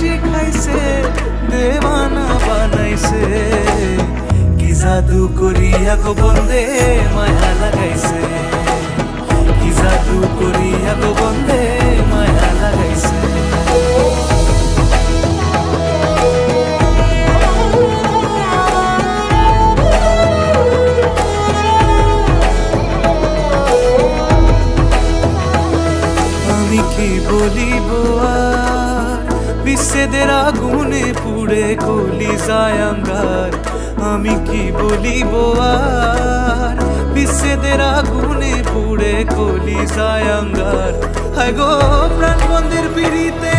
শিখাইছে, দেওয়ানা বানাইছে। কি জাদু করিয়া গো বন্দে মায়া লাগাইছে, কি জাদু করিয়া গো বন্দে মায়া লাগাইছে। আমি কি বলিব আর, বিচ্ছেদের আগুনে পুড়ে কলিজায় আঙ্গার। আমি কি বলিব আর, বিচ্ছেদের আগুনে পুড়ে কলিজায় আঙ্গার। হায় গো প্রাণ বন্ধের পিড়িতে